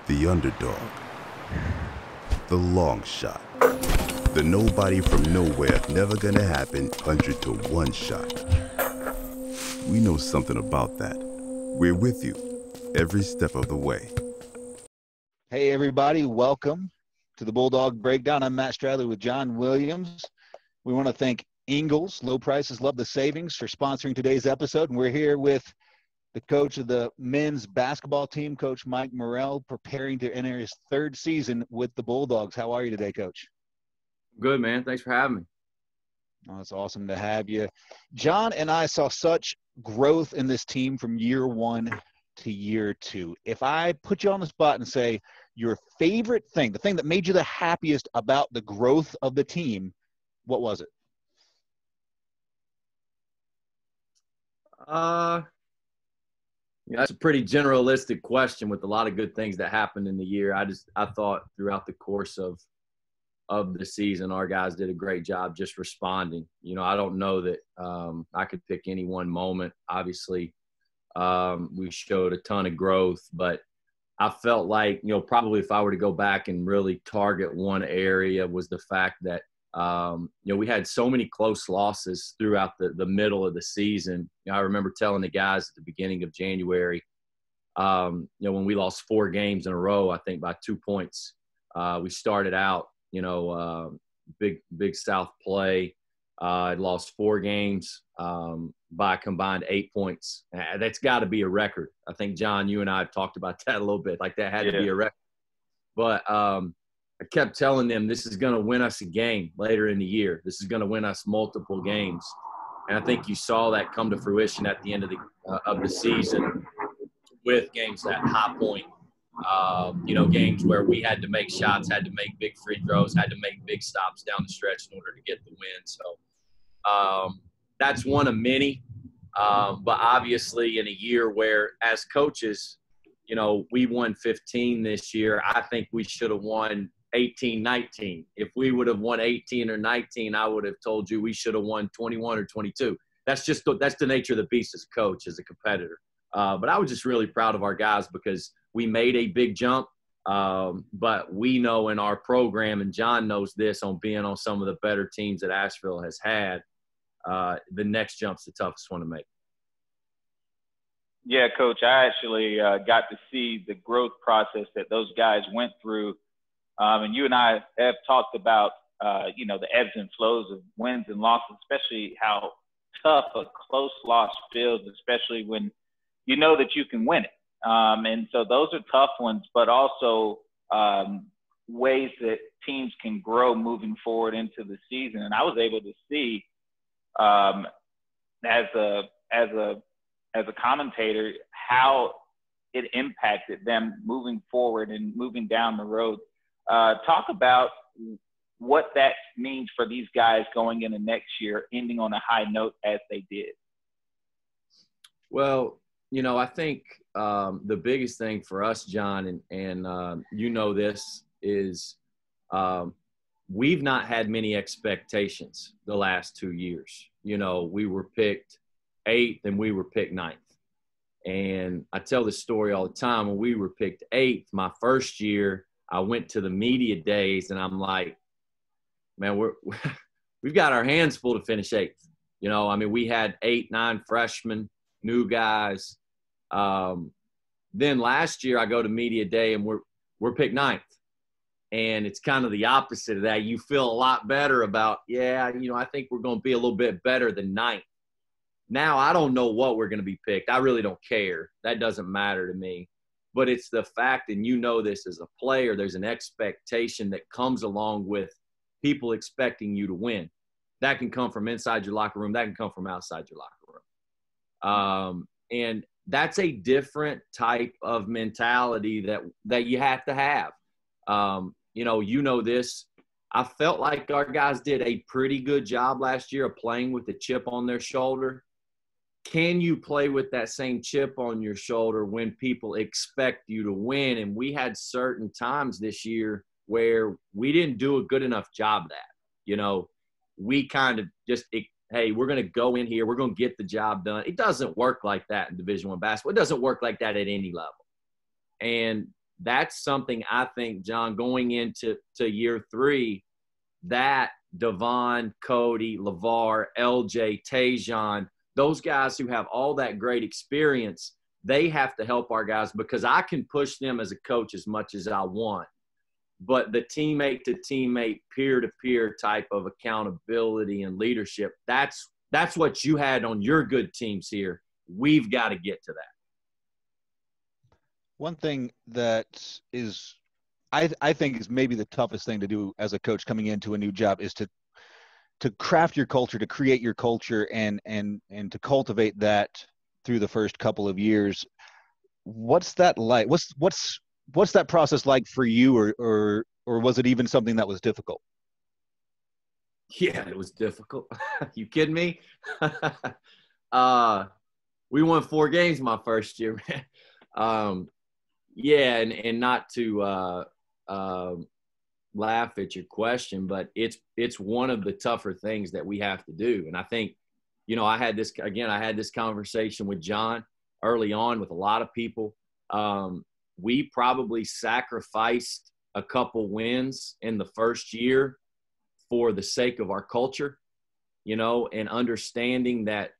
The underdog. The long shot. The nobody from nowhere, never gonna happen 100 to 1 shot. We know something about that. We're with you every step of the way. Hey, everybody. Welcome to the Bulldog Breakdown. I'm Matt Stradley with John Williams. We want to thank Ingles, Low Prices, Love the Savings, for sponsoring today's episode. And we're here with the coach of the men's basketball team, Coach Mike Morrell, preparing to enter his third season with the Bulldogs. How are you today, Coach? Good, man. Thanks for having me. Oh, it's awesome to have you. John and I saw such growth in this team from year one to year two. If I put you on the spot and say your favorite thing, the thing that made you the happiest about the growth of the team, what was it? That's a pretty generalistic question with a lot of good things that happened in the year. I thought throughout the course of the season, our guys did a great job just responding. You know, I don't know that I could pick any one moment. Obviously, we showed a ton of growth, but I felt like, you know, probably if I were to go back and really target one area was the fact that, we had so many close losses throughout the middle of the season. You know, I remember telling the guys at the beginning of January, when we lost 4 games in a row, I think by 2 points, we started out, big South play. I lost 4 games by a combined 8 points. That's got to be a record. I think, John, you and I have talked about that a little bit. Like that had to be a record. But I kept telling them this is going to win us a game later in the year. This is going to win us multiple games. And I think you saw that come to fruition at the end of the season with games at High Point. Games where we had to make shots, had to make big free throws, had to make big stops down the stretch in order to get the win. So that's one of many. But obviously in a year where as coaches, we won 15 this year, I think we should have won 18, 19. If we would have won 18 or 19, I would have told you we should have won 21 or 22. That's the nature of the beast as a coach, as a competitor. But I was just really proud of our guys because we made a big jump. But we know in our program, and John knows this on being on some of the better teams that Asheville has had, the next jump's the toughest one to make. Yeah, Coach, I actually got to see the growth process that those guys went through. And you and I have talked about, the ebbs and flows of wins and losses, especially how tough a close loss feels, especially when you know that you can win it. And so those are tough ones, but also ways that teams can grow moving forward into the season. And I was able to see as a commentator how it impacted them moving forward and moving down the road. Talk about what that means for these guys going into next year, ending on a high note as they did. Well, I think the biggest thing for us, John, and this is we've not had many expectations the last 2 years. We were picked 8th and we were picked 9th. And I tell this story all the time. When we were picked 8th, my first year, I went to the media days and I'm like, man, we've got our hands full to finish 8th. We had 8, 9 freshmen, new guys. Then last year I go to media day and we're picked 9th. And it's kind of the opposite of that. You feel a lot better about, I think we're going to be a little bit better than 9th. Now I don't know what we're going to be picked. I really don't care. That doesn't matter to me. But it's the fact, and this as a player, there's an expectation that comes along with people expecting you to win. That can come from inside your locker room. That can come from outside your locker room. And that's a different type of mentality that you have to have. This. I felt like our guys did a pretty good job last year of playing with the chip on their shoulder. Can you play with that same chip on your shoulder when people expect you to win? And we had certain times this year where we didn't do a good enough job of that. We kind of just, hey, we're going to go in here. We're going to get the job done. It doesn't work like that in Division I basketball. It doesn't work like that at any level. And that's something I think, John, going into year 3, that Devon, Cody, LeVar, LJ, Tajon, those guys who have all that great experience, they have to help our guys, because I can push them as a coach as much as I want. But the teammate to teammate, peer to peer type of accountability and leadership, that's what you had on your good teams here. We've got to get to that. One thing that is, I think is maybe the toughest thing to do as a coach coming into a new job is to craft your culture, to create your culture, and to cultivate that through the first couple of years. What's that like? What's that process like for you, or was it even something that was difficult? Yeah, it was difficult. You kidding me? We won 4 games my first year, man. Yeah, and not to laugh at your question, but it's one of the tougher things that we have to do. And I think, I had this conversation with John early on with a lot of people. We probably sacrificed a couple wins in the first year for the sake of our culture, and understanding that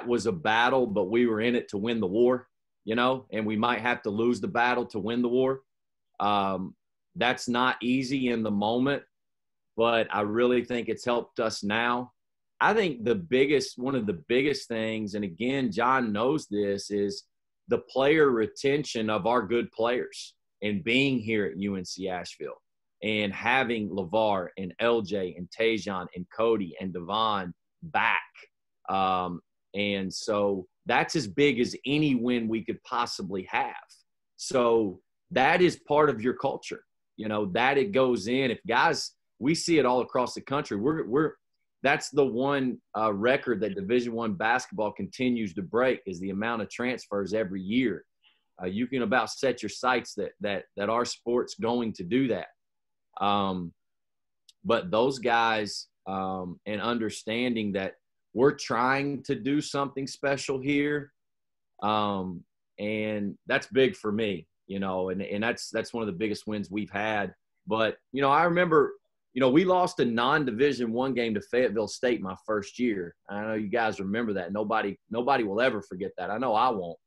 was a battle, but we were in it to win the war, and we might have to lose the battle to win the war. That's not easy in the moment, but I really think it's helped us now. I think one of the biggest things, and again, John knows this, is the player retention of our good players and being here at UNC Asheville and having LeVar and LJ and Tajon and Cody and Devon back. And so that's as big as any win we could possibly have. So that is part of your culture, that it goes in. If guys, we see it all across the country. That's the one record that Division I basketball continues to break, is the amount of transfers every year. You can about set your sights that our sport's going to do that. But those guys, and understanding that we're trying to do something special here, and that's big for me, and that's one of the biggest wins we've had. But I remember, we lost a non-Division I game to Fayetteville State my first year. I know you guys remember that. Nobody will ever forget that. I know I won't.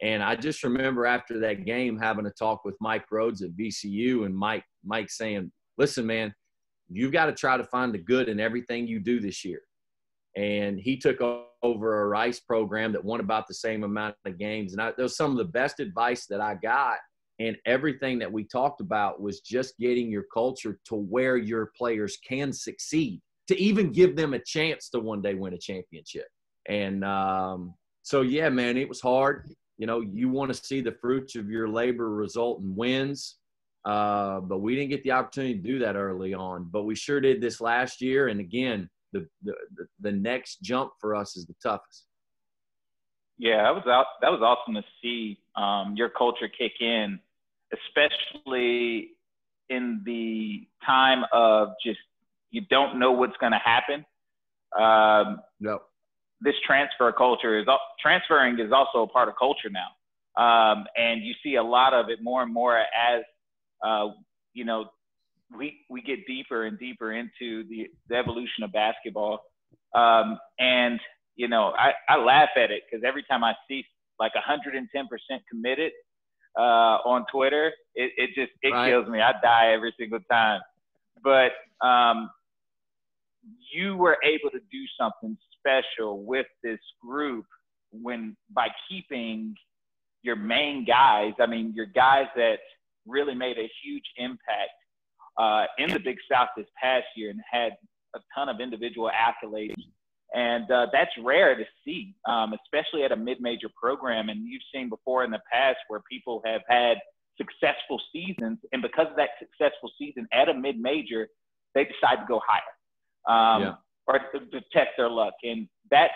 And I just remember after that game having a talk with Mike Rhodes at VCU, and Mike saying, listen, man, you've got to try to find the good in everything you do this year. And he took over a Rice program that won about the same amount of games. And that was some of the best advice that I got. And everything that we talked about was just getting your culture to where your players can succeed, to even give them a chance to one day win a championship. And so, yeah, man, it was hard. You want to see the fruits of your labor result in wins, but we didn't get the opportunity to do that early on. But we sure did this last year. And, again, the next jump for us is the toughest. Yeah, that was awesome to see your culture kick in, especially in the time of just you don't know what's going to happen. Yep. This transferring is also a part of culture now, and you see a lot of it more and more as we get deeper and deeper into the evolution of basketball, and I laugh at it because every time I see like 110% committed on Twitter, it Right. kills me. I die every single time. But you were able to do something special with this group by keeping your main guys. I mean, your guys that really made a huge impact in the Big South this past year and had a ton of individual accolades. And that's rare to see, especially at a mid-major program. And you've seen before in the past where people have had successful seasons, and because of that successful season at a mid-major, they decide to go higher or to test their luck. And that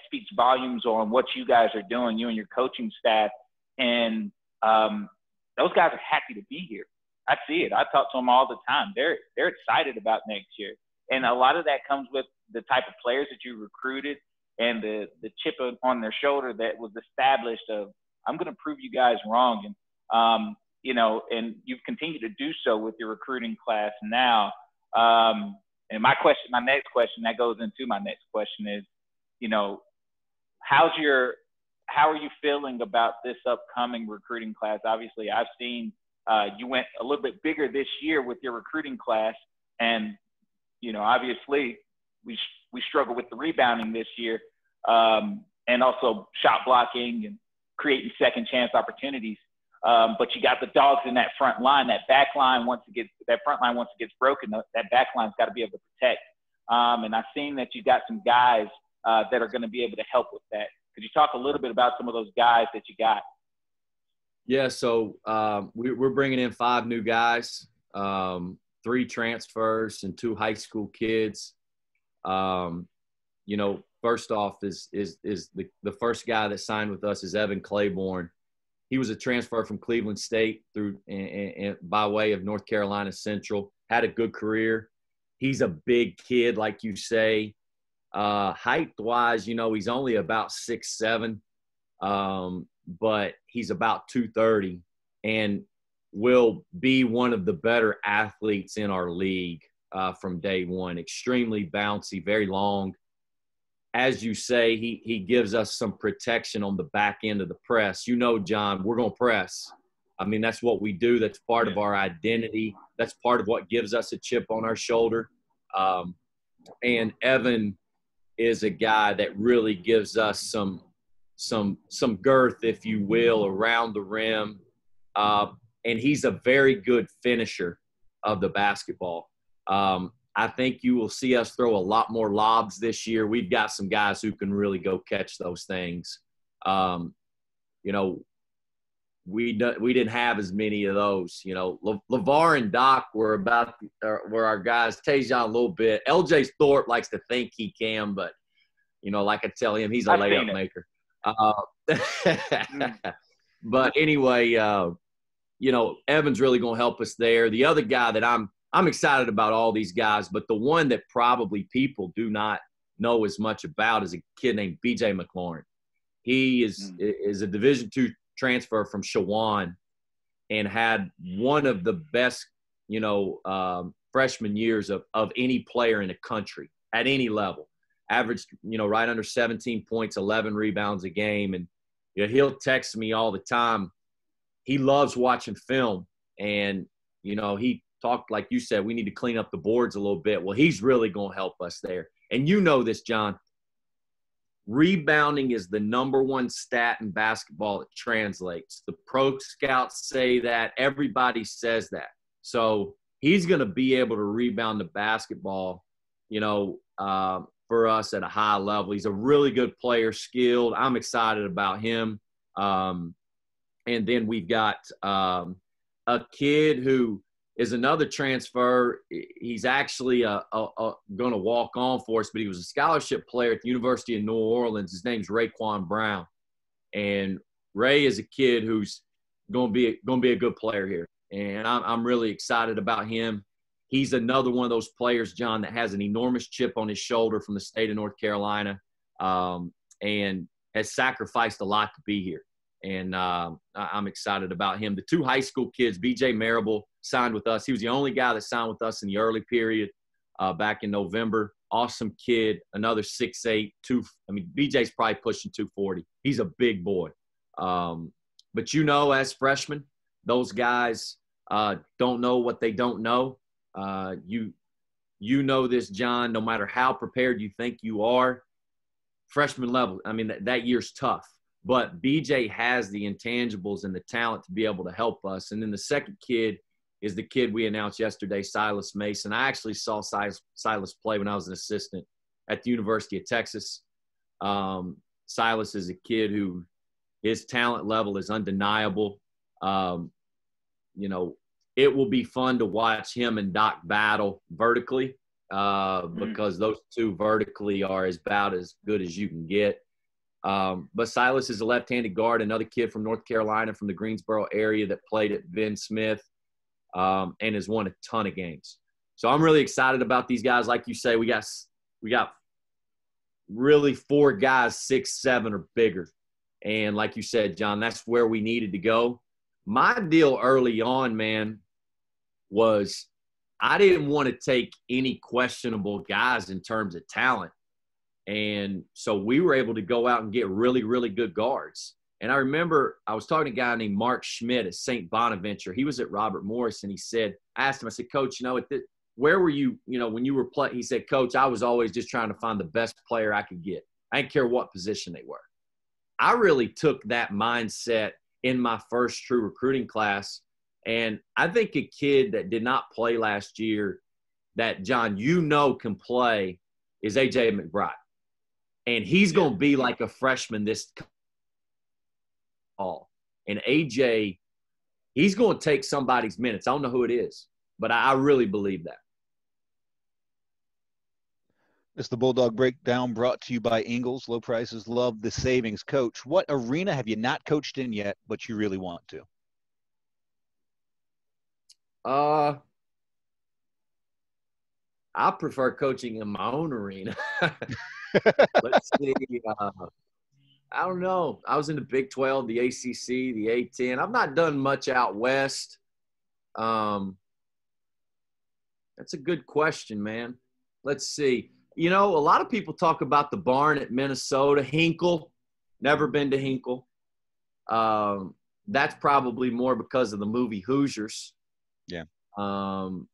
speaks volumes on what you guys are doing, you and your coaching staff. And those guys are happy to be here. I see it. I talk to them all the time. They're excited about next year. And a lot of that comes with the type of players that you recruited and the chip on their shoulder that was established of, I'm going to prove you guys wrong. And You know, and you've continued to do so with your recruiting class now. And my next question that goes into my next question is, you know, how are you feeling about this upcoming recruiting class? Obviously, I've seen you went a little bit bigger this year with your recruiting class, and you know, obviously, we struggle with the rebounding this year, and also shot blocking and creating second chance opportunities. But you got the dogs in that front line. That back line, once it gets broken, that back line's got to be able to protect. And I've seen that you got some guys that are going to be able to help with that. Could you talk a little bit about some of those guys that you got? Yeah, so we're bringing in 5 new guys, 3 transfers and 2 high school kids. You know, first off is the first guy that signed with us is Evan Claiborne. He was a transfer from Cleveland State through and by way of North Carolina Central. Had a good career. He's a big kid, like you say. Height-wise, you know, he's only about 6'7", but he's about 230 and will be one of the better athletes in our league from day one. Extremely bouncy, very long. As you say, he gives us some protection on the back end of the press. You know, John, we're going to press. I mean, that's what we do. That's part of our identity. That's part of what gives us a chip on our shoulder. And Evan is a guy that really gives us some girth, if you will, around the rim. And he's a very good finisher of the basketball. I think you will see us throw a lot more lobs this year. We've got some guys who can really go catch those things. You know, we didn't have as many of those. You know, LeVar and Doc were our guys. Tajon a little bit. LJ Thorpe likes to think he can, but, you know, like I tell him, he's a layup maker. But anyway, you know, Evan's really going to help us there. The other guy that I'm excited about all these guys, but the one that probably people do not know as much about is a kid named BJ McLaurin. He is a Division II transfer from Shawan and had one of the best, you know, freshman years of any player in the country at any level. Averaged, you know, right under 17 points, 11 rebounds a game. And you know, he'll text me all the time. He loves watching film. And, you know, he talked, like you said, we need to clean up the boards a little bit. Well, he's really going to help us there. And you know this, John. Rebounding is the number one stat in basketball. It translates. The pro scouts say that. Everybody says that. So he's going to be able to rebound the basketball, you know, for us at a high level. He's a really good player, skilled. I'm excited about him. And then we've got a kid who is another transfer. He's actually going to walk on for us, but he was a scholarship player at the University of New Orleans. His name's Raekwon Brown. And Ray is a kid who's going to be a good player here. And I'm really excited about him. He's another one of those players, John, that has an enormous chip on his shoulder from the state of North Carolina, and has sacrificed a lot to be here. And I'm excited about him. The 2 high school kids, B.J. Marable signed with us. He was the only guy that signed with us in the early period back in November. Awesome kid, another 6'8", B.J.'s probably pushing 240. He's a big boy. But you know, as freshmen, those guys don't know what they don't know. You know this, John, no matter how prepared you think you are, freshman level, I mean, that year's tough. But BJ has the intangibles and the talent to be able to help us. And then the second kid is the kid we announced yesterday, Silas Mason. I actually saw Silas play when I was an assistant at the University of Texas. Silas is a kid who his talent level is undeniable. You know, it will be fun to watch him and Doc battle vertically because those two vertically are about as good as you can get. But Silas is a left-handed guard, another kid from North Carolina from the Greensboro area that played at Ben Smith and has won a ton of games. So I'm really excited about these guys. Like you say, we got really 4 guys 6'7" or bigger. And like you said, John, that's where we needed to go. My deal early on, man, was I didn't want to take any questionable guys in terms of talent. And so we were able to go out and get really, really good guards. And I remember I was talking to a guy named Mark Schmidt at St. Bonaventure. He was at Robert Morris, and I asked him, I said, Coach, where were you, when you were playing? He said, Coach, I was always just trying to find the best player I could get. I didn't care what position they were. I really took that mindset in my first true recruiting class. And I think a kid that did not play last year that, John, can play is A.J. McBride. And he's going to be like a freshman this fall. And A.J., he's going to take somebody's minutes. I don't know who it is, but I really believe that. It's the Bulldog Breakdown brought to you by Ingles. Low prices, love the savings. Coach, what arena have you not coached in yet, but you really want to? I prefer coaching in my own arena. Let's see. I don't know. I was in the Big 12, the ACC, the A-10. I've not done much out west. That's a good question, man. Let's see. A lot of people talk about the barn at Minnesota. Hinkle. Never been to Hinkle. That's probably more because of the movie Hoosiers. Yeah. So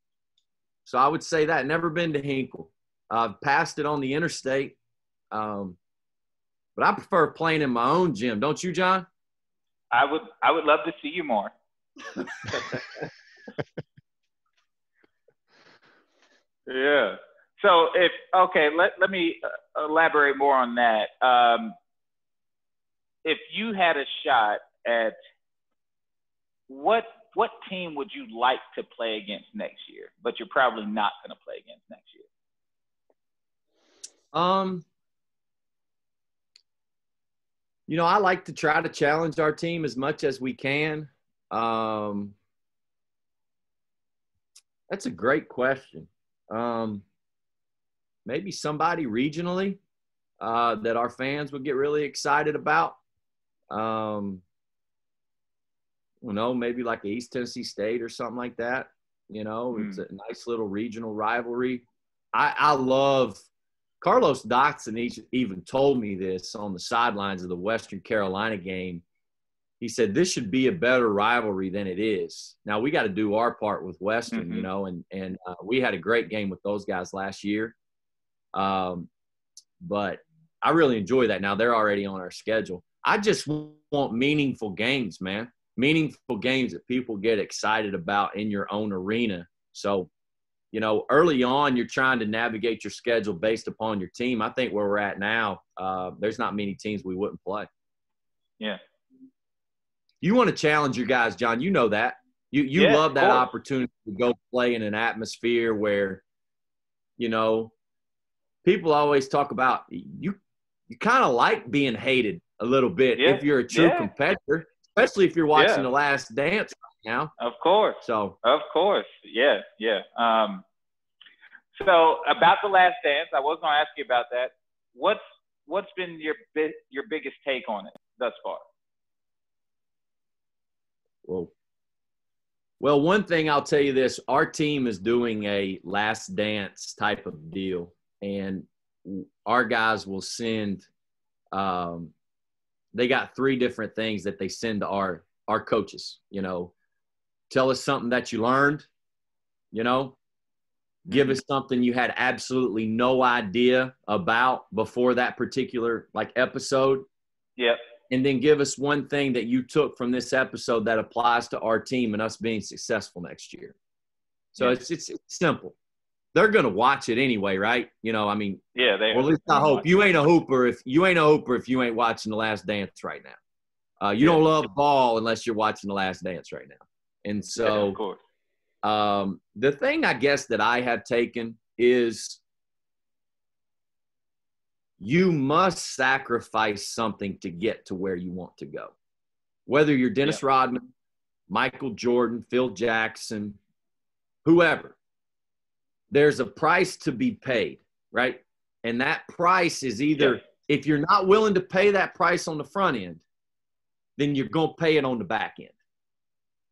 I would say that. Never been to Hinkle. I've passed it on the interstate. But I prefer playing in my own gym. Don't you, John? I would love to see you more. Yeah. So let me elaborate more on that. If you had a shot at what team would you like to play against next year, but you're probably not going to play against next year? I like to try to challenge our team as much as we can. That's a great question. Maybe somebody regionally that our fans would get really excited about. Maybe like East Tennessee State or something like that. It's a nice little regional rivalry. I love – Carlos Dotson even told me this on the sidelines of the Western Carolina game. He said, this should be a better rivalry than it is. Now, we got to do our part with Western, and we had a great game with those guys last year. But I really enjoy that. Now, they're already on our schedule. I just want meaningful games, man. Meaningful games that people get excited about in your own arena. So, early on, you're trying to navigate your schedule based upon your team. I think where we're at now, there's not many teams we wouldn't play. Yeah. You want to challenge your guys, John. You know that. You love that opportunity to go play in an atmosphere where, people always talk about you kind of like being hated a little bit if you're a true competitor, especially if you're watching The Last Dance right now. Of course. So. Of course. Yeah. So about The Last Dance, I was going to ask you about that. What's been your biggest take on it thus far? Well, one thing I'll tell you this, our team is doing a Last Dance type of deal, and our guys will send they got 3 different things that they send to our coaches, tell us something that you learned, give us something you had absolutely no idea about before that particular episode. Yep. And then give us one thing that you took from this episode that applies to our team and us being successful next year. So it's simple. They're going to watch it anyway, right? Yeah, or at least I hope. You ain't a hooper if you ain't watching The Last Dance right now. You don't love ball unless you're watching The Last Dance right now. And so of course. The thing I guess that I have taken is you must sacrifice something to get to where you want to go. Whether you're Dennis Rodman, Michael Jordan, Phil Jackson, whoever, there's a price to be paid, right? And that price is either if you're not willing to pay that price on the front end, then you're going to pay it on the back end.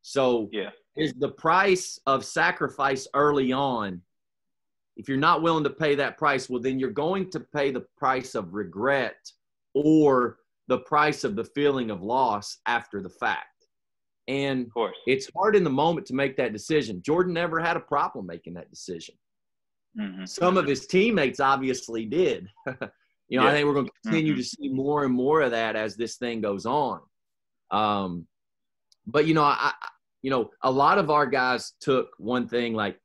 So Yeah. is the price of sacrifice early on, if you're not willing to pay that price, well, then you're going to pay the price of regret or the price of the feeling of loss after the fact. And Of course. it's hard in the moment to make that decision. Jordan never had a problem making that decision. Mm-hmm. Some of his teammates obviously did. You know, I think we're going to continue to see more and more of that as this thing goes on. But, you know, a lot of our guys took one thing, like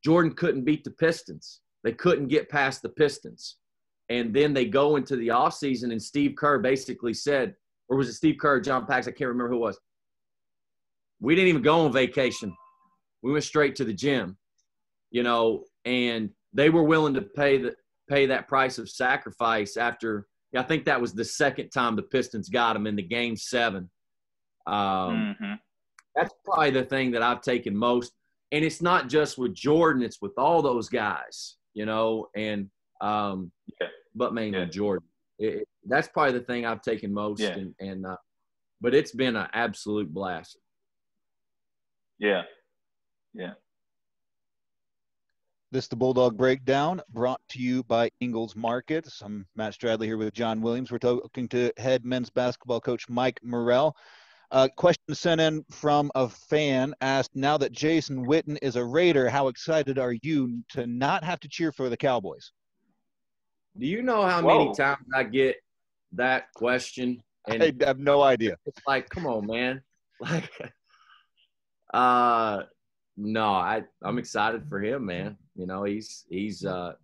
Jordan couldn't beat the Pistons. They couldn't get past the Pistons. And then they go into the offseason, and Steve Kerr basically said, or was it Steve Kerr or John Pax? I can't remember who it was. We didn't even go on vacation. We went straight to the gym, you know, and they were willing to pay that price of sacrifice after, I think that was the second time the Pistons got him in the Game 7. That's probably the thing that I've taken most. And it's not just with Jordan, it's with all those guys, you know, and but mainly Jordan. That's probably the thing I've taken most. And but it's been an absolute blast. Yeah. Yeah. This is the Bulldog Breakdown, brought to you by Ingles Markets. I'm Matt Stradley here with John Williams. We're talking to head men's basketball coach Mike Morrell. Question sent in from a fan asked, now that Jason Witten is a Raider, how excited are you to not have to cheer for the Cowboys? Do you know how many times I get that question? And I have no idea. It's like, come on, man. Like, no, I'm excited for him, man. You know, he's to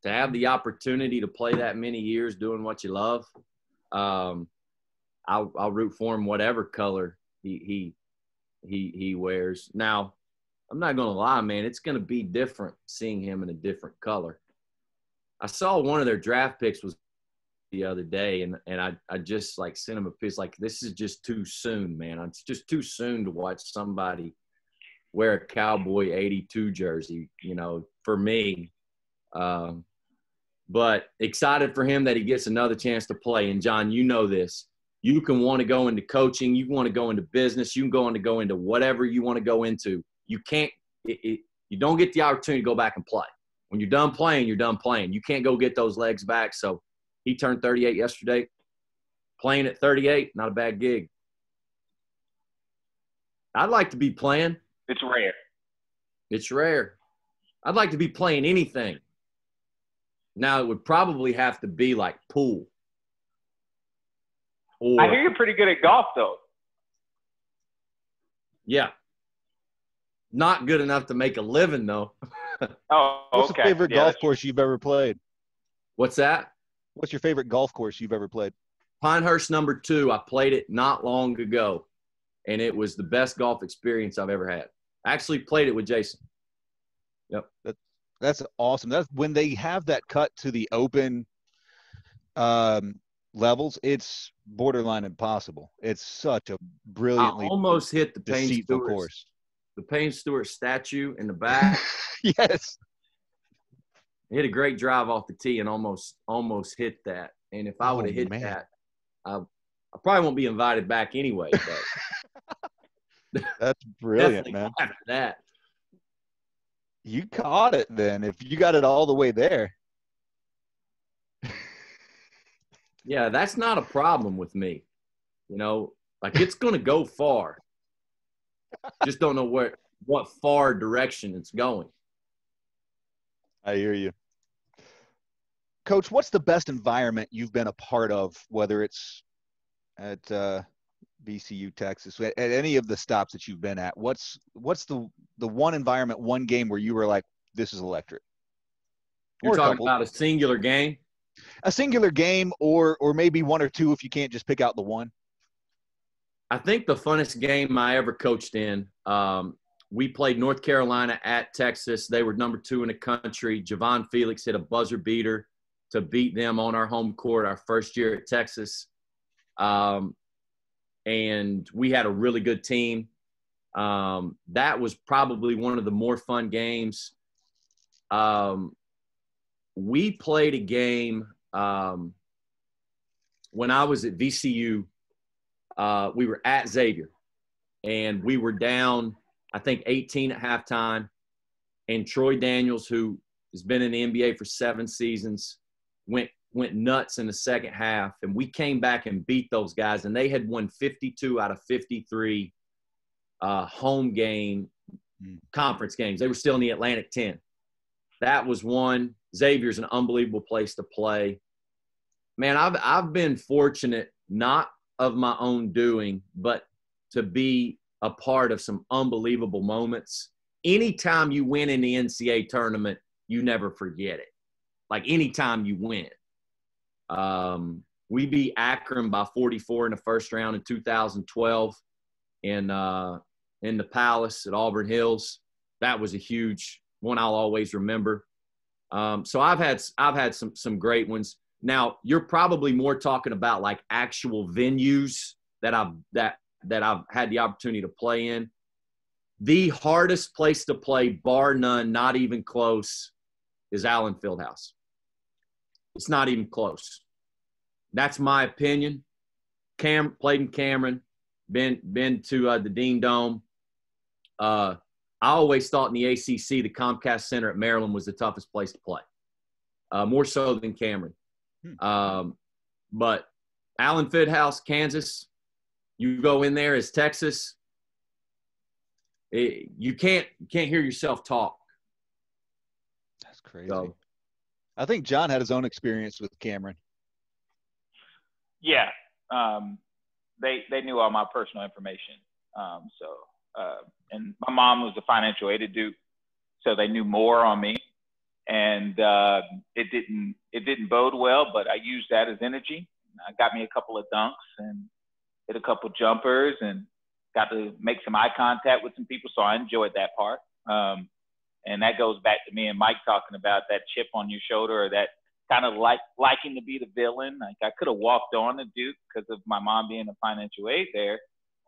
have the opportunity to play that many years doing what you love. I'll root for him whatever color he wears. Now, I'm not gonna lie, man. It's gonna be different seeing him in a different color. I saw one of their draft picks was the other day, and I just like sent him a piece like, this is just too soon, man. It's just too soon to watch somebody wear a Cowboy 82 jersey, you know, for me. But excited for him that he gets another chance to play. And John, you know this. You can want to go into coaching. You want to go into business. You can go into whatever you want to go into. You can't you don't get the opportunity to go back and play. When you're done playing, you're done playing. You can't go get those legs back. So he turned 38 yesterday. Playing at 38, not a bad gig. I'd like to be playing. It's rare. It's rare. I'd like to be playing anything. Now, it would probably have to be like pool. Or, I hear you're pretty good at golf, though. Yeah. Not good enough to make a living, though. Oh, okay. What's the favorite golf course you've ever played? What's that? What's your favorite golf course you've ever played? Pinehurst #2. I played it not long ago, and it was the best golf experience I've ever had. I actually played it with Jason. Yep. That's awesome. That's when they have that cut to the open levels. It's borderline impossible. It's such a brilliantly I almost hit the Payne deceitful Stewart course. The Payne Stewart statue in the back. Yes. Hit a great drive off the tee and almost hit that. And if I would have hit that, I probably won't be invited back anyway. But that's brilliant, man. After that, you caught it then. If you got it all the way there. Yeah, that's not a problem with me. You know, like it's going to go far. Just don't know what far direction it's going. I hear you. Coach, what's the best environment you've been a part of, whether it's at VCU, Texas, at any of the stops that you've been at? What's the one environment, one game where you were like, this is electric? You're talking about a singular game? A singular game, or maybe one or two if you can't just pick out the one. I think the funnest game I ever coached in, we played North Carolina at Texas. They were #2 in the country. Javon Felix hit a buzzer beater to beat them on our home court our first year at Texas. And we had a really good team. That was probably one of the more fun games. We played a game when I was at VCU. We were at Xavier, and we were down, I think, 18 at halftime. And Troy Daniels, who has been in the NBA for 7 seasons, went nuts in the second half. And we came back and beat those guys. And they had won 52 out of 53 home game conference games. They were still in the Atlantic 10. That was one. Xavier's an unbelievable place to play. Man, I've been fortunate, not of my own doing, but to be a part of some unbelievable moments. Anytime you win in the NCAA tournament, you never forget it. Like anytime you win. We beat Akron by 44 in the first round in 2012 in the Palace at Auburn Hills. That was a huge one I'll always remember. So I've had some great ones. Now you're probably more talking about like actual venues that I've had the opportunity to play in. The hardest place to play, bar none, not even close, is Allen Fieldhouse. It's not even close. That's my opinion. Played in Cameron, been to the Dean Dome. I always thought in the ACC, the Comcast Center at Maryland was the toughest place to play, more so than Cameron. But Allen Fieldhouse, Kansas, you go in there as Texas, you can't hear yourself talk. That's crazy. So, I think John had his own experience with Cameron. Yeah. They knew all my personal information. And my mom was a financial aid at Duke, so they knew more on me. And it didn't bode well, but I used that as energy. I got me a couple of dunks and hit a couple jumpers and got to make some eye contact with some people, so I enjoyed that part. And that goes back to me and Mike talking about that chip on your shoulder, or that kind of liking to be the villain. Like I could have walked on to Duke because of my mom being a financial aid there.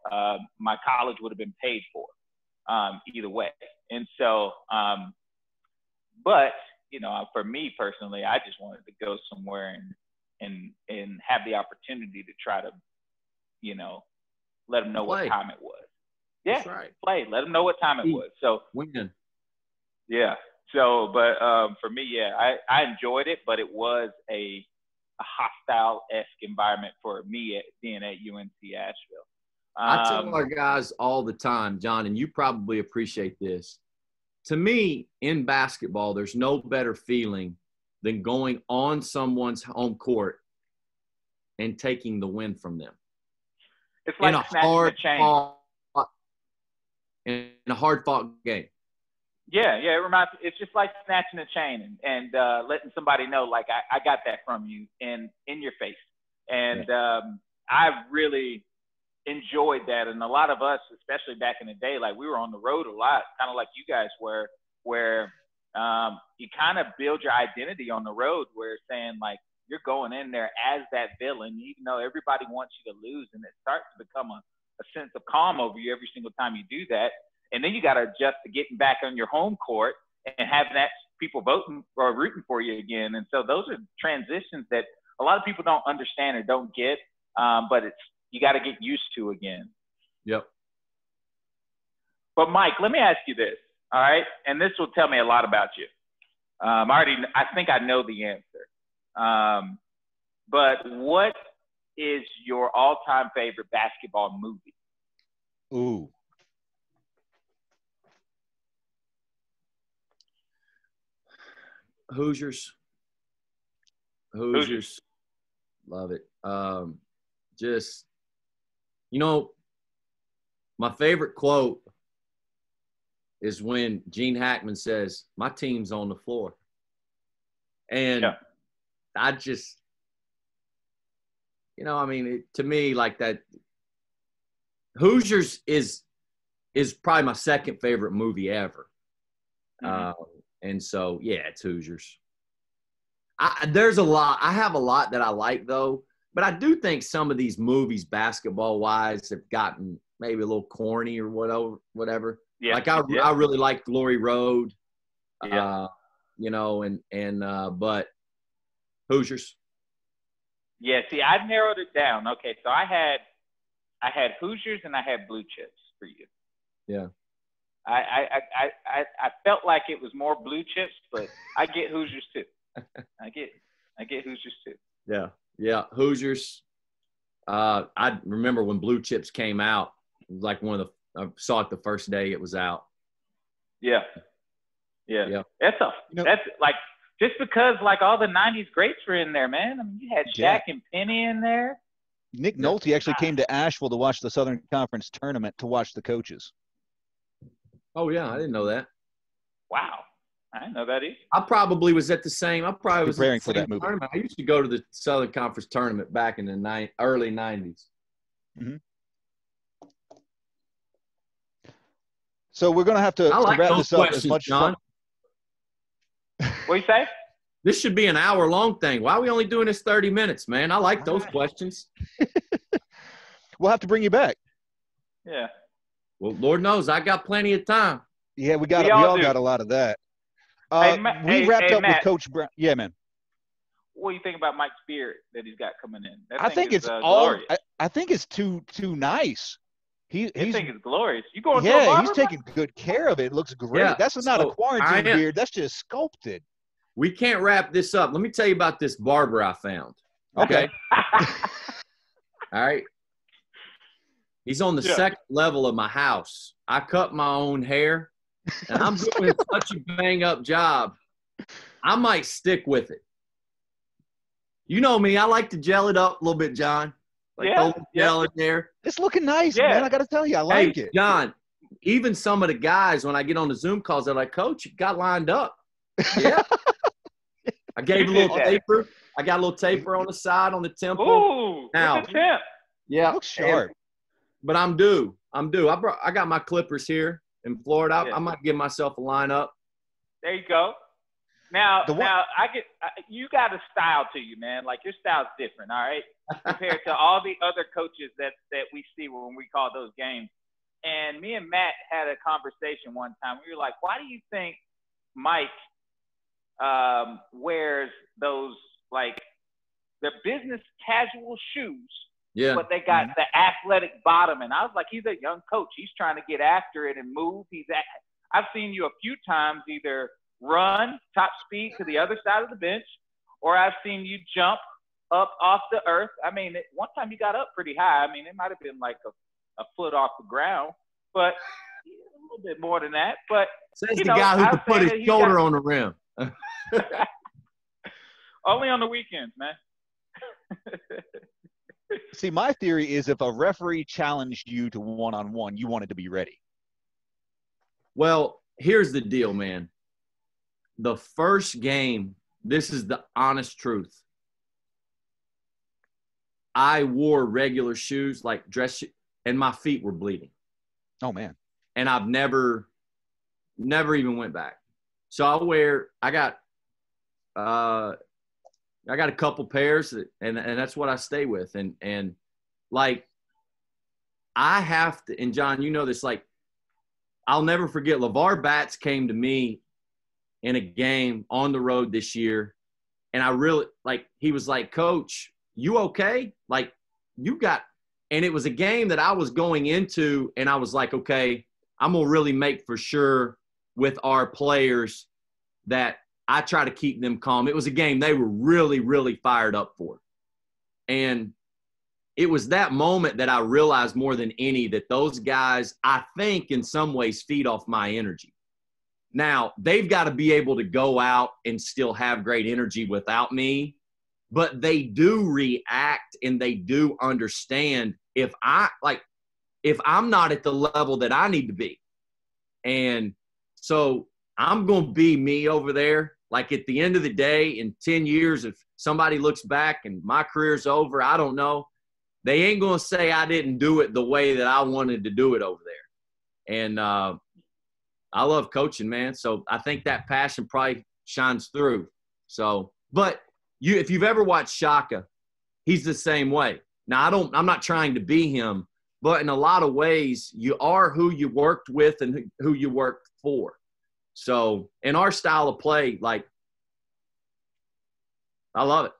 My college would have been paid for either way. And so, but you know, for me personally, I just wanted to go somewhere and have the opportunity to try to, you know, let them know what time it was. Yeah, that's right. Play. Let them know what time it was. So win. Yeah. So, but for me, yeah, I enjoyed it, but it was a hostile-esque environment for me being at UNC Asheville. I tell our guys all the time, John, and you probably appreciate this. To me, in basketball, there's no better feeling than going on someone's home court and taking the win from them. It's like snatching a chain. In a hard-fought game. Yeah, it reminds me. It's just like snatching a chain and letting somebody know, like, I got that from you and in your face. And I really enjoyed that. And a lot of us, especially back in the day, like we were on the road a lot, kind of like you guys were, where you kind of build your identity on the road, where it's saying like you're going in there as that villain, even though everybody wants you to lose, and it starts to become a sense of calm over you every single time you do that. And then you got to adjust to getting back on your home court and having that people voting or rooting for you again. And so those are transitions that a lot of people don't understand or don't get, but you got to get used to again. Yep. But Mike, let me ask you this, all right? And this will tell me a lot about you. I think I know the answer. But what is your all-time favorite basketball movie? Ooh. Hoosiers. Love it. Just, you know, my favorite quote is when Gene Hackman says, "My team's on the floor." And I just, you know, I mean, to me, like that, Hoosiers is probably my second favorite movie ever. Mm-hmm. And so, yeah, it's Hoosiers. There's a lot. I have a lot that I like, though. But I do think some of these movies, basketball-wise, have gotten maybe a little corny or whatever. Yeah. Like, I really like Glory Road, you know, but Hoosiers. Yeah, see, I narrowed it down. Okay, so I had Hoosiers and I had Blue Chips. for you. Yeah. I felt like it was more blue chips, but I get Hoosiers too. I get Hoosiers too. Yeah. Yeah. Hoosiers. I remember when blue chips came out, it was like I saw it the first day it was out. Yeah. That's like, just because like all the 90s greats were in there, man. I mean, you had Shaq and Penny in there. Nick Nolte actually came to Asheville to watch the Southern Conference tournament to watch the coaches. Oh, yeah. I didn't know that. Wow. I didn't know that either. I probably was at the same – preparing for that movie. Tournament. I used to go to the Southern Conference tournament back in the early 90s. Mm-hmm. So we're going to have to wrap this up as much John. What do you say? This should be an hour-long thing. Why are we only doing this 30 minutes, man? I like those questions. We'll have to bring you back. Yeah. Well, Lord knows I got plenty of time. Yeah, we all got a lot of that. We wrapped up Matt, with Coach Brown. Yeah, man. What do you think about Mike's spirit that he's got coming in? I think it's glorious. I think it's too nice. I think it's glorious. You going to a barber? He's taking good care of it. It looks great. Yeah, That's not a quarantine beard. That's just sculpted. We can't wrap this up. Let me tell you about this barber I found. Okay. All right. He's on the second level of my house. I cut my own hair, and I'm doing such a bang-up job. I might stick with it. You know me. I like to gel it up a little bit, John. Gel in there. It's looking nice, man. I got to tell you, I like it. John, even some of the guys, when I get on the Zoom calls, they're like, Coach, you got lined up. Yeah. I gave a little taper. I got a little taper on the side, on the temple. Ooh, now, the temp. Yeah. Looks sharp. But I'm due. I got my clippers here in Florida. I might give myself a lineup. There you go. Now you got a style to you, man. Like your style's different, all right, compared to all the other coaches that we see when we call those games. And me and Matt had a conversation one time. We were like, why do you think Mike wears those like the business casual shoes? Yeah. But they got the athletic bottom, and I was like, he's a young coach. He's trying to get after it and move. I've seen you a few times either run top speed to the other side of the bench, or I've seen you jump up off the earth. I mean, one time you got up pretty high. I mean, it might have been like a foot off the ground, but a little bit more than that. But says the guy who could put his shoulder on the rim. Only on the weekends, man. See, my theory is if a referee challenged you to one-on-one, you wanted to be ready. Well, here's the deal, man. The first game, this is the honest truth. I wore regular shoes, like dress shoes, and my feet were bleeding. Oh, man. And I've never even went back. So I got a couple pairs, and that's what I stay with. And like, I have to, and John, you know this, like, I'll never forget, LeVar Batts came to me in a game on the road this year, and I really, like, he was like, Coach, you okay? Like, and it was a game that I was going into, and I was like, okay, I'm going to really make for sure with our players that I try to keep them calm. It was a game they were really, really fired up for. And it was that moment that I realized more than any that those guys, I think, in some ways feed off my energy. Now, they've got to be able to go out and still have great energy without me, but they do react and they do understand if I'm not at the level that I need to be. And so I'm going to be me over there. Like, at the end of the day, in 10 years, if somebody looks back and my career's over, I don't know, they ain't going to say I didn't do it the way that I wanted to do it over there. And I love coaching, man. So I think that passion probably shines through. So, but if you've ever watched Shaka, he's the same way. Now, I'm not trying to be him, but in a lot of ways, you are who you worked with and who you worked for. So in our style of play, like, I love it.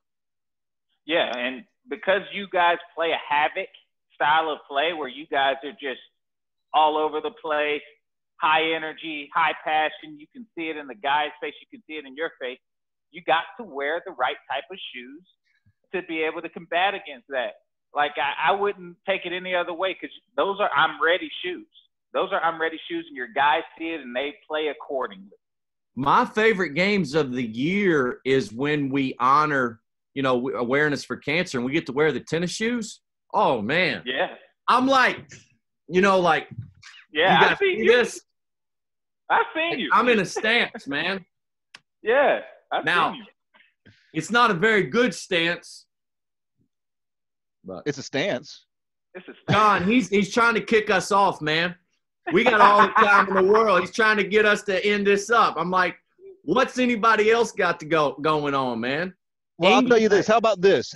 Yeah, and because you guys play a havoc style of play where you guys are just all over the place, high energy, high passion. You can see it in the guy's face. You can see it in your face. You got to wear the right type of shoes to be able to combat against that. Like, I wouldn't take it any other way, because those are I'm ready shoes. Those are I'm ready shoes, and your guys see it and they play accordingly. My favorite games of the year is when we honor, awareness for cancer, and we get to wear the tennis shoes. Oh, man. Yeah. I'm like, yeah, you guys see this? I've seen you. I'm in a stance, man. Yeah, I've now, seen you. It's not a very good stance. But It's a stance. John, he's trying to kick us off, man. We got all the time in the world. He's trying to get us to end this up. I'm like, what's anybody else got to going on, man? Well, I'll tell you this. How about this?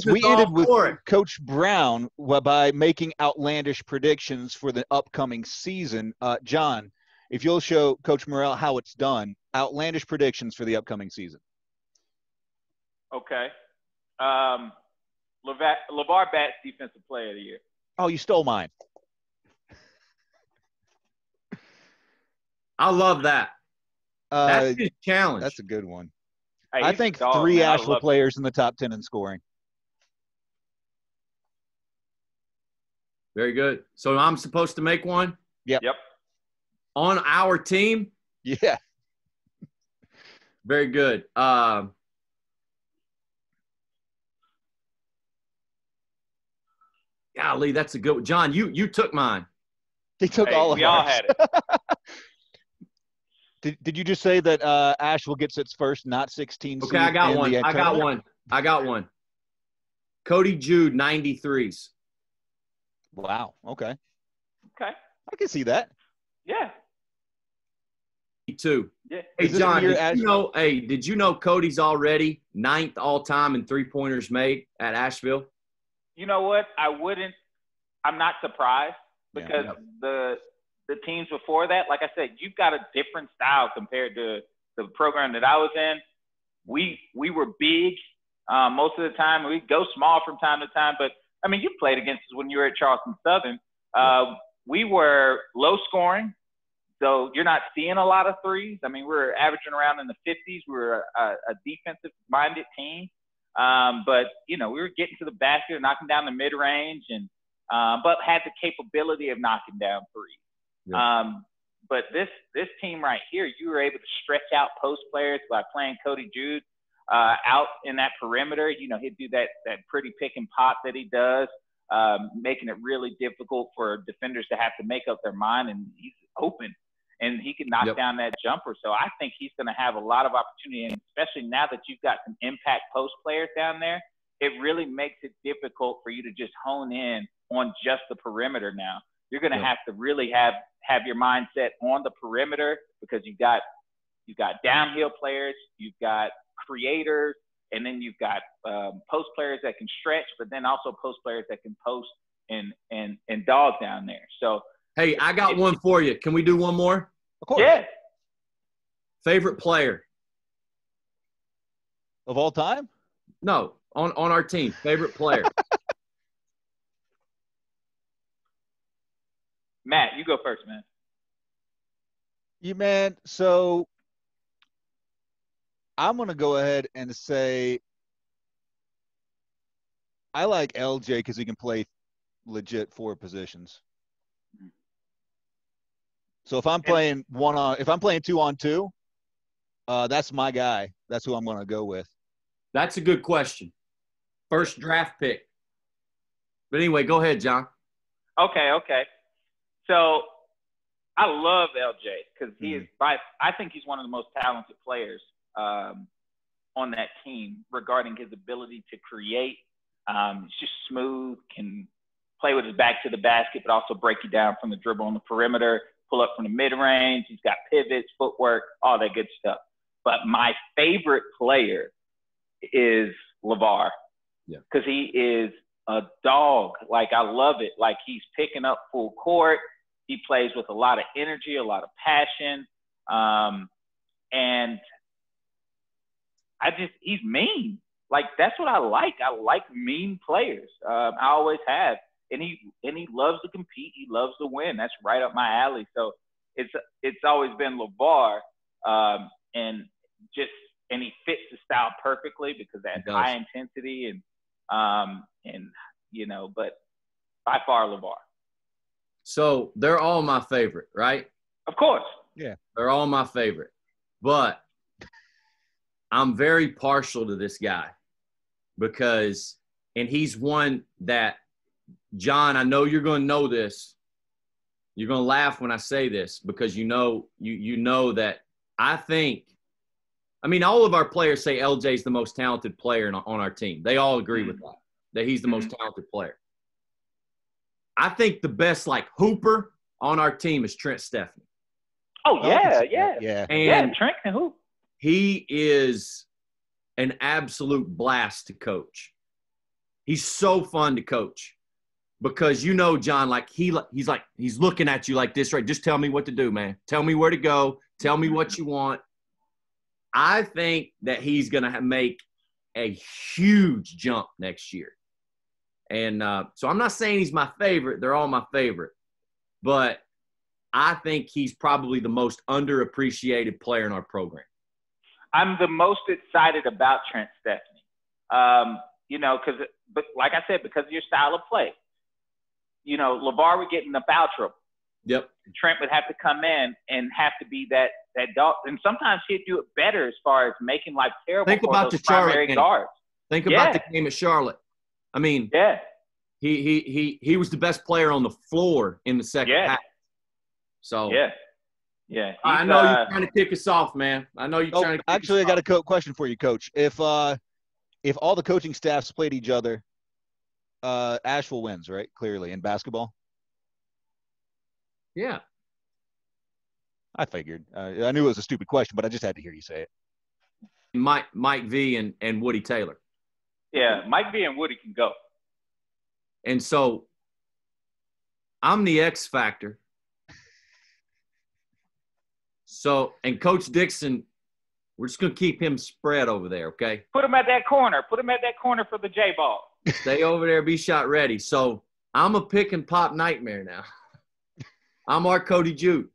We ended with Coach Brown by making outlandish predictions for the upcoming season. John, if you'll show Coach Morrell how it's done, outlandish predictions for the upcoming season. Okay. LeVar Bat's Defensive Player of the Year. Oh, you stole mine. I love that. That's his challenge. That's a good one. Hey, I think 3 Asheville players in the top 10 in scoring. Very good. So I'm supposed to make one? Yep. On our team? Yeah. Very good. Golly, that's a good one. John, you took mine. He took all of ours. We all had it. Did you just say that Asheville gets its first not 16 seed? Okay, I got one. Cody Jude, 93s. Wow. Okay. Okay. I can see that. Yeah. 2. Yeah. Hey, John, did you know Cody's already 9th all-time in three-pointers made at Asheville? You know what? I'm not surprised, because the teams before that, like I said, you've got a different style compared to the program that I was in. We were big most of the time. We'd go small from time to time, but I mean, you played against us when you were at Charleston Southern. We were low scoring, so you're not seeing a lot of threes. I mean, we were averaging around in the 50s. We were a defensive-minded team, but we were getting to the basket, knocking down the mid-range, and but had the capability of knocking down threes. Yeah. But this team right here, you were able to stretch out post players by playing Cody Jude out in that perimeter. He'd do that pretty pick and pop that he does, making it really difficult for defenders to have to make up their mind, and he's open, and he can knock down that jumper. So I think he's going to have a lot of opportunity, and especially now that you've got some impact post players down there, it really makes it difficult for you to just hone in on just the perimeter now. You're going to have to really have your mindset on the perimeter, because you've got downhill players, you've got creators, and then you've got post players that can stretch, but then also post players that can post and dog down there. So, hey, I got one for you. Can we do one more? Of course. Yeah. Favorite player of all time? No, on our team. Favorite player. Matt, you go first, man. So I'm going to go ahead and say I like LJ because he can play legit 4 positions. So if I'm playing 2-on-2, that's my guy. That's who I'm going to go with. That's a good question. First draft pick. But anyway, go ahead, John. Okay. So I love LJ because I think he's one of the most talented players on that team regarding his ability to create. He's just smooth, can play with his back to the basket, but also break you down from the dribble on the perimeter, pull up from the mid-range. He's got pivots, footwork, all that good stuff. But my favorite player is LeVar because he is a dog. Like, I love it. Like, he's picking up full court. He plays with a lot of energy, a lot of passion. And he's mean. Like, that's what I like. I like mean players. I always have. and he loves to compete. He loves to win. That's right up my alley. So it's always been LeVar, and he fits the style perfectly because that's high intensity and but by far LeVar. So they're all my favorite, right? Of course. Yeah. They're all my favorite. But I'm very partial to this guy because – and he's one that – John, I know you're going to know this. You're going to laugh when I say this because you know that I think – I mean, all of our players say LJ's the most talented player on our team. They all agree with that he's the most talented player. I think the best, hooper on our team is Trent Stepney. Oh, yeah. And Trent can hoop. He is an absolute blast to coach. He's so fun to coach because John, he's looking at you like this, right? Just tell me what to do, man. Tell me where to go. Tell me what you want. I think that he's going to make a huge jump next year. And so I'm not saying he's my favorite. They're all my favorite. But I think he's probably the most underappreciated player in our program. I'm the most excited about Trent Stepney. But like I said, because of your style of play. LeVar would get in the foul trouble. Yep. Trent would have to come in and have to be that dog. And sometimes he'd do it better as far as making life terrible Think for about those the Charlotte primary game. guards. Think about the game at Charlotte. I mean, he was the best player on the floor in the second half. So I know you're trying to kick us off, man. I know you're trying to. Actually, I got a question for you, Coach. If all the coaching staffs played each other, Asheville wins, right? Clearly in basketball. Yeah. I figured. I knew it was a stupid question, but I just had to hear you say it. Mike V and Woody Taylor. Yeah, Mike V and Woody can go. And so I'm the X factor. So, and Coach Dixon, we're just going to keep him spread over there, okay? Put him at that corner. Put him at that corner for the J-ball. Stay over there, be shot ready. So I'm a pick and pop nightmare now. I'm our Cody Jude.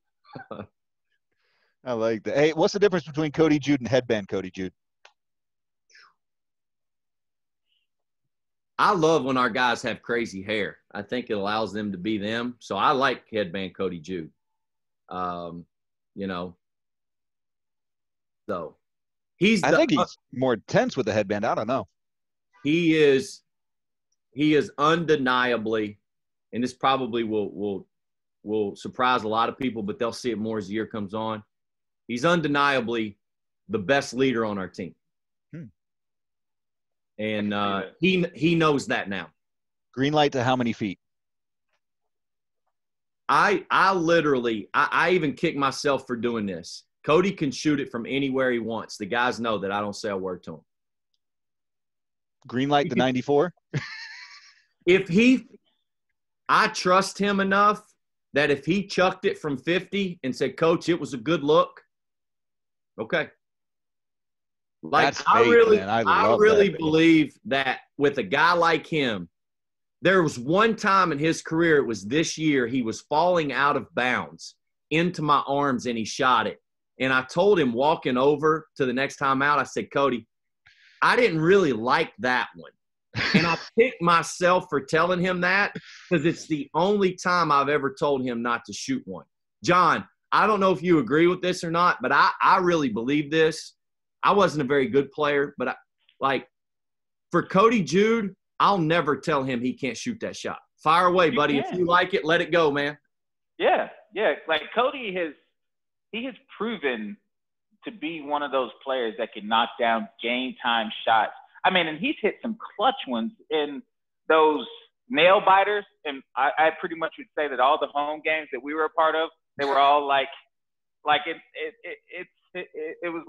I like that. Hey, what's the difference between Cody Jude and headband Cody Jude? I love when our guys have crazy hair. I think it allows them to be them. So I like headband Cody Jude. So I think he's more intense with the headband. I don't know. He is undeniably, and this probably will surprise a lot of people, but they'll see it more as the year comes on. He's undeniably the best leader on our team. And he knows that now. Green light to how many feet? I literally even kick myself for doing this. Cody can shoot it from anywhere he wants. The guys know that I don't say a word to him. Green light to 94? I trust him enough that if he chucked it from 50 and said, Coach, it was a good look, okay. That's I really believe that with a guy like him, there was one time in his career, it was this year, he was falling out of bounds into my arms and he shot it. And I told him walking over to the next time out, I said, Cody, I didn't really like that one. And I kicked myself for telling him that because it's the only time I've ever told him not to shoot one. John, I don't know if you agree with this or not, but I really believe this. I wasn't a very good player, but for Cody Jude, I'll never tell him he can't shoot that shot. Fire away, buddy. If you like it, let it go, man. Yeah. Like Cody he has proven to be one of those players that can knock down game time shots. I mean, and he's hit some clutch ones in those nail biters. And I pretty much would say that all the home games that we were a part of, they were all it was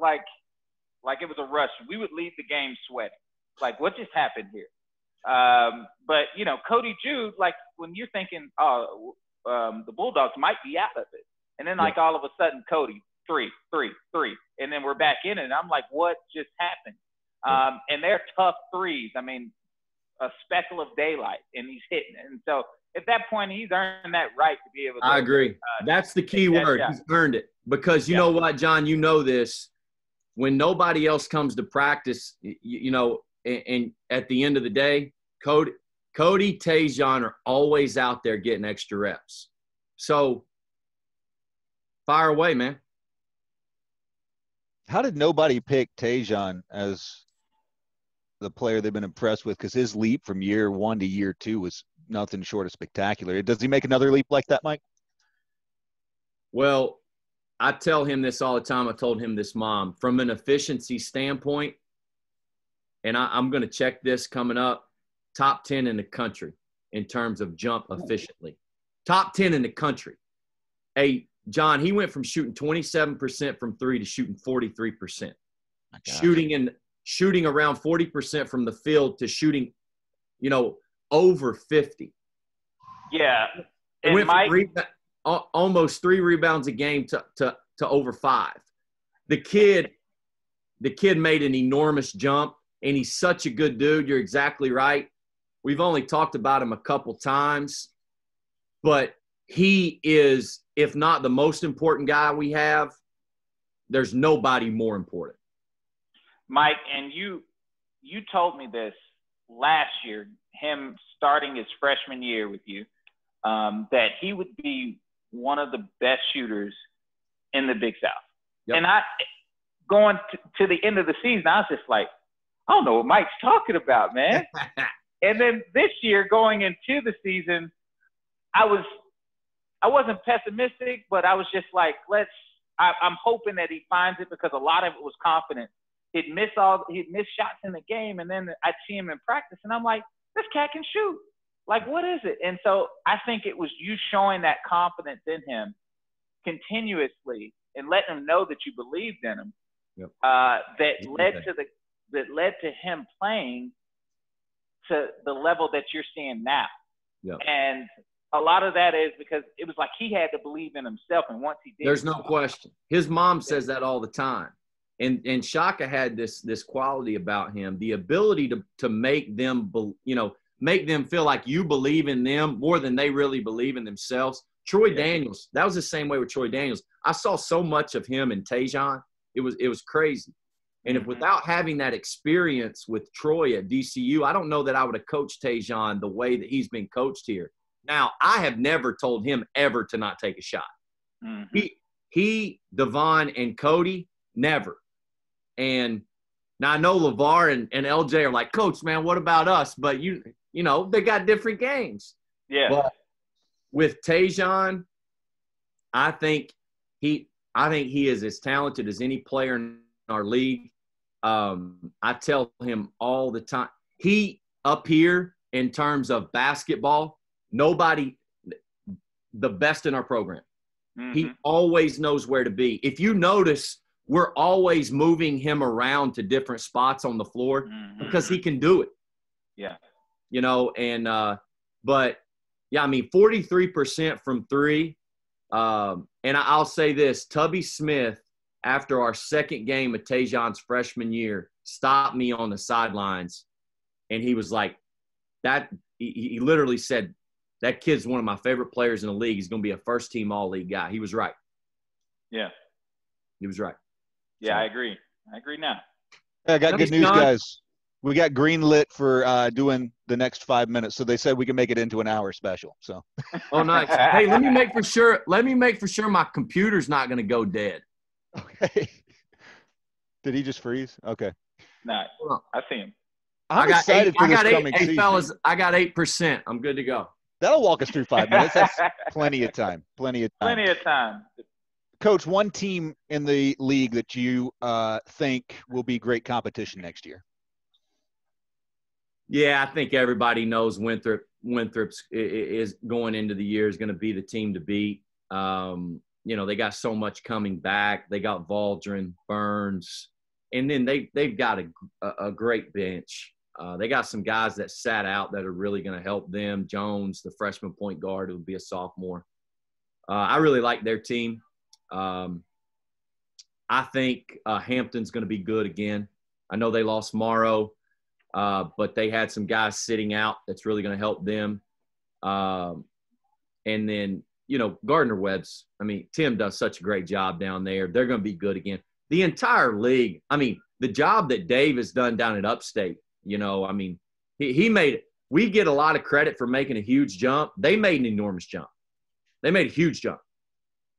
like it was a rush. We would leave the game sweating. Like, what just happened here? But Cody Jude, like when you're thinking, the Bulldogs might be out of it. And then all of a sudden, Cody, 3. And then we're back in it. And I'm like, what just happened? And they're tough threes. I mean, a speckle of daylight, and he's hitting it. And so at that point, he's earned that right to be able to. I agree. That's the key word. He's earned it. Because you know what, John, you know this. When nobody else comes to practice, and at the end of the day, Cody, Tajon are always out there getting extra reps. So fire away, man. How did nobody pick Tajon as the player they've been impressed with? Because his leap from year 1 to year 2 was nothing short of spectacular. Does he make another leap like that, Mike? Well, I tell him this all the time. I told him this, Mom. From an efficiency standpoint, and I'm going to check this coming up, top 10 in the country in terms of jump efficiently. Top 10 in the country. Hey, John, he went from shooting 27% from 3 to shooting 43%. Shooting around 40% from the field to shooting, over 50. Yeah. And went from almost 3 rebounds a game to over 5. The kid made an enormous jump, and he's such a good dude. You're exactly right. We've only talked about him a couple times, but he is, if not the most important guy we have, there's nobody more important. Mike, and you told me this last year, him starting his freshman year with you, that he would be one of the best shooters in the Big South. Yep. And going to the end of the season, I was just like, I don't know what Mike's talking about, man. And then this year, going into the season, I wasn't pessimistic, but I was just like, I'm hoping that he finds it, because a lot of it was confidence. He'd miss shots in the game, and then I'd see him in practice, and I'm like, this cat can shoot. Like, what is it? And so I think it was you showing that confidence in him continuously and letting him know that you believed in him. Yep. that led to him playing to the level that you're seeing now. Yep. And a lot of that is because it was like he had to believe in himself, and once he did, there's no question. His mom says that all the time. And Shaka had this quality about him, the ability to make them, make them feel like you believe in them more than they really believe in themselves. Troy Daniels, that was the same way with Troy Daniels. I saw so much of him in Tajon. It was crazy. And if without having that experience with Troy at DCU, I don't know that I would have coached Tajon the way that he's been coached here. Now, I have never told him ever to not take a shot. Mm-hmm. He, Devon, and Cody, never. And now I know LeVar and LJ are like, Coach, man, what about us? But they got different games. Yeah. But with Tajon, I think he is as talented as any player in our league. I tell him all the time. He up here in terms of basketball, nobody the best in our program. Mm-hmm. He always knows where to be. If you notice, we're always moving him around to different spots on the floor because he can do it. Yeah. But yeah, 43% from 3. And I'll say this, Tubby Smith, after our second game of Tajon's freshman year, stopped me on the sidelines. And he was like, he literally said, that kid's one of my favorite players in the league. He's going to be a first-team all-league guy. He was right. Yeah. He was right. Yeah, I agree. I agree now. I got good news, guys. We got green lit for doing the next 5 minutes. So they said we can make it into an hour special. So. Oh, nice. Hey, let me make for sure my computer's not going to go dead. Okay. Did he just freeze? Okay. No, I see him. I'm excited for this coming season. Fellas, I got 8%. I'm good to go. That'll walk us through 5 minutes. That's plenty of time. Plenty of time. Coach, one team in the league that you think will be great competition next year? Yeah, I think everybody knows Winthrop's is going into the year is going to be the team to beat. They got so much coming back. They got Valdrin, Burns, and then they've got a great bench. They got some guys that sat out that are really going to help them. Jones, the freshman point guard, who will be a sophomore. I really like their team. I think Hampton's going to be good again. I know they lost Morrow. but they had some guys sitting out that's really going to help them. And then, you know, Gardner-Webb's, I mean, Tim does such a great job down there. They're going to be good again. The entire league, I mean, the job that Dave has done down at Upstate, you know, I mean, he made it. We get a lot of credit for making a huge jump. They made an enormous jump. They made a huge jump.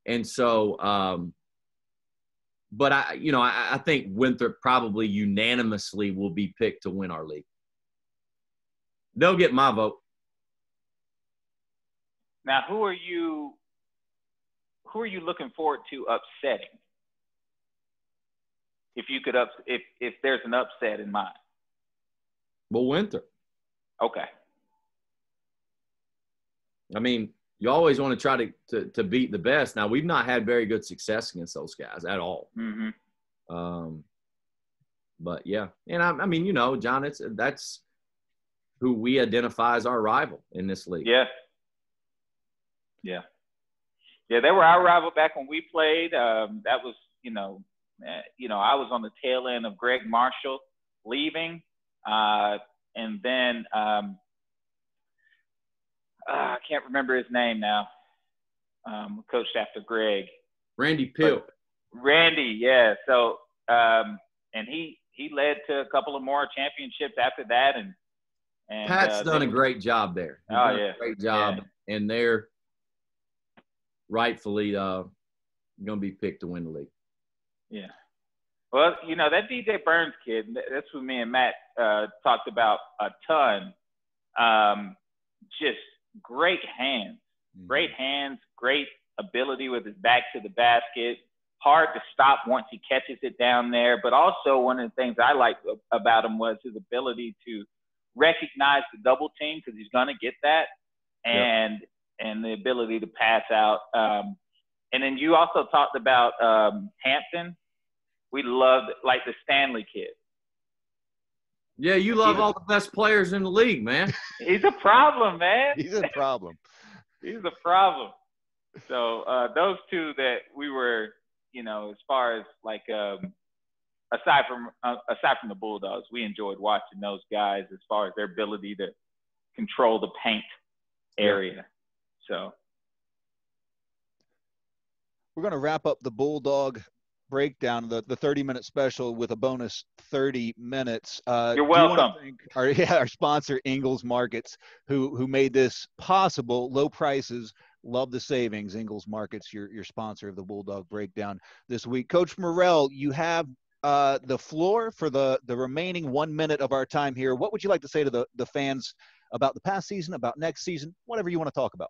And so, but I think Winthrop probably unanimously will be picked to win our league. They'll get my vote. Now, who are you looking forward to upsetting? If you could if there's an upset in mind. Well, Winthrop. Okay. I mean, you always want to try to beat the best. Now, we've not had very good success against those guys at all. Mm-hmm. But yeah, and I mean, you know, John, that's who we identify as our rival in this league. Yeah. Yeah. Yeah, they were our rival back when we played. That was, I was on the tail end of Greg Marshall leaving. And then I can't remember his name now. Coached after Greg. Randy Pill. Randy, yeah. So, and he led to a couple of more championships after that. And Pat's done a great job there. Great job. Yeah. And they're rightfully going to be picked to win the league. Yeah. Well, you know, that DJ Burns kid, that's who me and Matt talked about a ton. Just great hands, great ability with his back to the basket. Hard to stop once he catches it down there. But also one of the things I liked about him was his ability to recognize the double team, because he's going to get that, and the ability to pass out. And then you also talked about Hampton. We loved, like, the Stanley kid. Yeah, you love all the best players in the league, man. He's a problem, man. He's a problem. He's a problem. So those two that we were, you know, as far as like aside from the Bulldogs, we enjoyed watching those guys as far as their ability to control the paint area. Yeah. So we're going to wrap up the Bulldog breakdown, the 30-minute special, with a bonus 30 minutes. You're welcome. Our sponsor, Ingles Markets, who made this possible. Low prices, love the savings. Ingles Markets, your sponsor of the Bulldog breakdown this week. Coach Morrell, you have the floor for the remaining 1 minute of our time here. What would you like to say to the fans about the past season, about next season, whatever you want to talk about?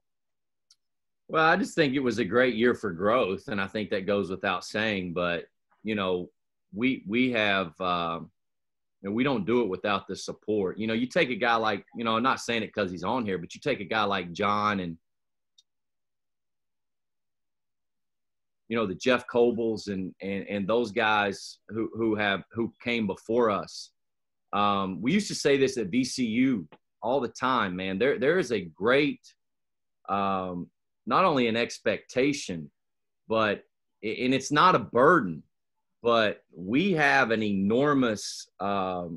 Well, I just think it was a great year for growth, and I think that goes without saying. But, you know, we have we don't do it without the support. You know, you take a guy like, you know, I'm not saying it because he's on here, but you take a guy like John and, you know, the Jeff Cobles and those guys who came before us. We used to say this at VCU all the time, man. There is a great not only an expectation, but – and it's not a burden, but we have an enormous, cross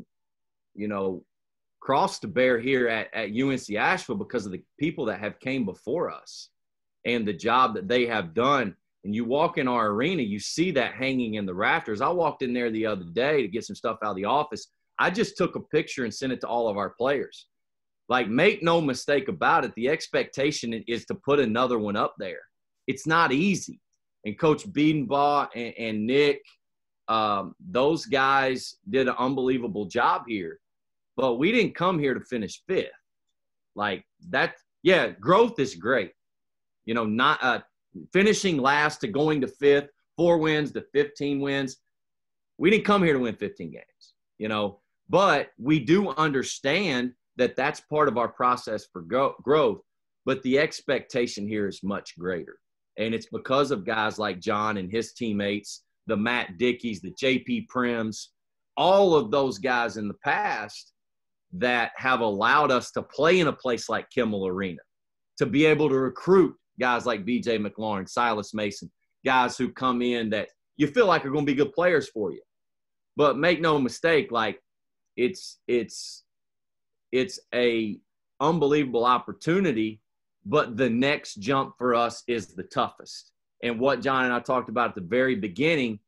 to bear here at UNC Asheville because of the people that have came before us and the job that they have done. And you walk in our arena, you see that hanging in the rafters. I walked in there the other day to get some stuff out of the office. I just took a picture and sent it to all of our players. Like, make no mistake about it, the expectation is to put another one up there. It's not easy. And Coach Biedenbaugh and Nick, those guys did an unbelievable job here. But we didn't come here to finish fifth. Like, that, yeah, growth is great. You know, not finishing last to going to fifth, 4 wins to 15 wins. We didn't come here to win 15 games, you know. But we do understand that that's part of our process for growth, but the expectation here is much greater. And it's because of guys like John and his teammates, the Matt Dickeys, the JP Prims, all of those guys in the past that have allowed us to play in a place like Kimmel Arena, to be able to recruit guys like BJ McLaurin, Silas Mason, guys who come in that you feel like are going to be good players for you. But make no mistake, like, it's a unbelievable opportunity, but the next jump for us is the toughest. And what John and I talked about at the very beginning,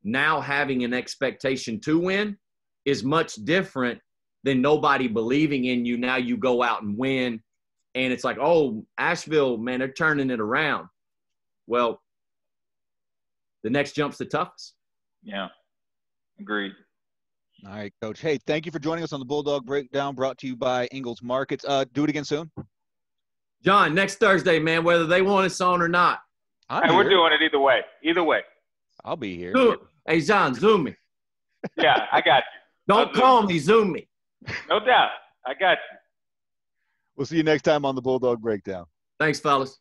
now having an expectation to win is much different than nobody believing in you. Now you go out and win, and it's like, oh, Asheville, man, they're turning it around. Well, the next jump's the toughest. Yeah, agreed. All right, Coach. Hey, thank you for joining us on the Bulldog Breakdown, brought to you by Ingalls Markets. Do it again soon. John, next Thursday, man, whether they want us on or not. Hey, we're doing it either way. Either way. I'll be here. Hey, John, Zoom me. Yeah, I got you. Don't call me, Zoom me. No doubt. I got you. We'll see you next time on the Bulldog Breakdown. Thanks, fellas.